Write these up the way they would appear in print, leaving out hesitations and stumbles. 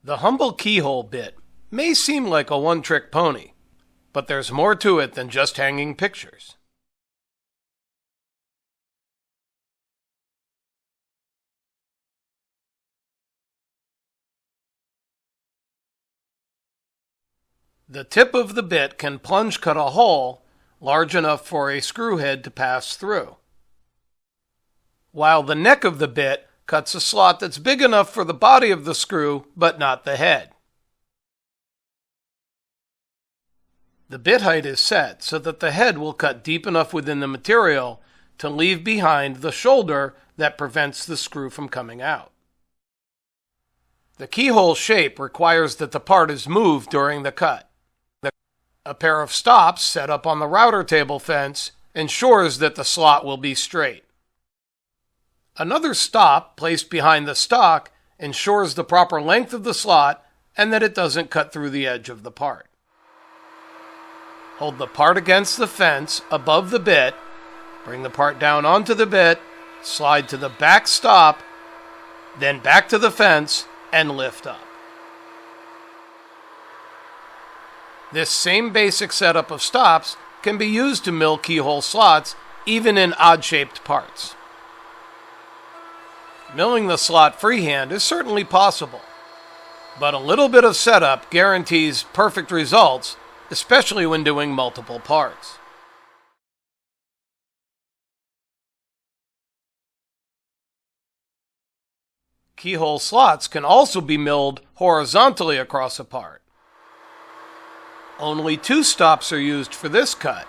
The humble keyhole bit may seem like a one-trick pony, but there's more to it than just hanging pictures. The tip of the bit can plunge cut a hole large enough for a screw head to pass through, while the neck of the bit cuts a slot that's big enough for the body of the screw, but not the head. The bit height is set so that the head will cut deep enough within the material to leave behind the shoulder that prevents the screw from coming out. The keyhole shape requires that the part is moved during the cut. A pair of stops set up on the router table fence ensures that the slot will be straight. Another stop placed behind the stock ensures the proper length of the slot and that it doesn't cut through the edge of the part. Hold the part against the fence above the bit, bring the part down onto the bit, slide to the back stop, then back to the fence and lift up. This same basic setup of stops can be used to mill keyhole slots even in odd-shaped parts. Milling the slot freehand is certainly possible, but a little bit of setup guarantees perfect results, especially when doing multiple parts. Keyhole slots can also be milled horizontally across a part. Only 2 stops are used for this cut,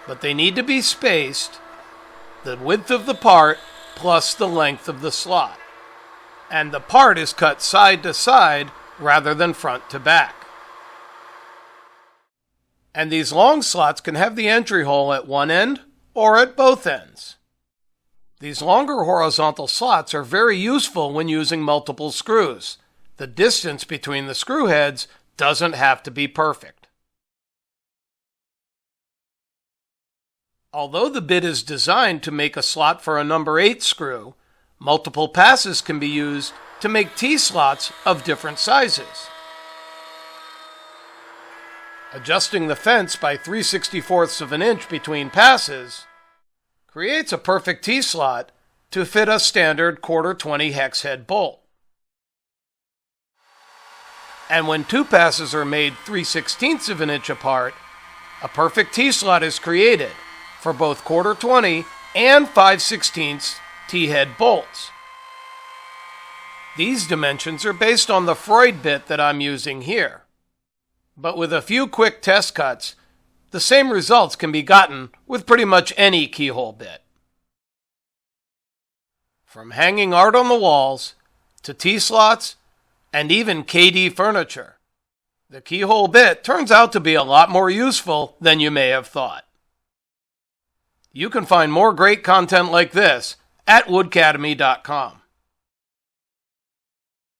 but they need to be spaced the width of the part plus the length of the slot, and the part is cut side to side rather than front to back. And these long slots can have the entry hole at one end or at both ends. These longer horizontal slots are very useful when using multiple screws. The distance between the screw heads doesn't have to be perfect. Although the bit is designed to make a slot for a number 8 screw, multiple passes can be used to make T-slots of different sizes. Adjusting the fence by 3/64 of an inch between passes creates a perfect T-slot to fit a standard 1/4-20 hex head bolt. And when 2 passes are made 3/16 of an inch apart, a perfect T-slot is created for both 1/4-20 and 5/16 T-head bolts. These dimensions are based on the Freud bit that I'm using here. But with a few quick test cuts, the same results can be gotten with pretty much any keyhole bit. From hanging art on the walls, to T-slots, and even KD furniture, the keyhole bit turns out to be a lot more useful than you may have thought. You can find more great content like this at woodcademy.com.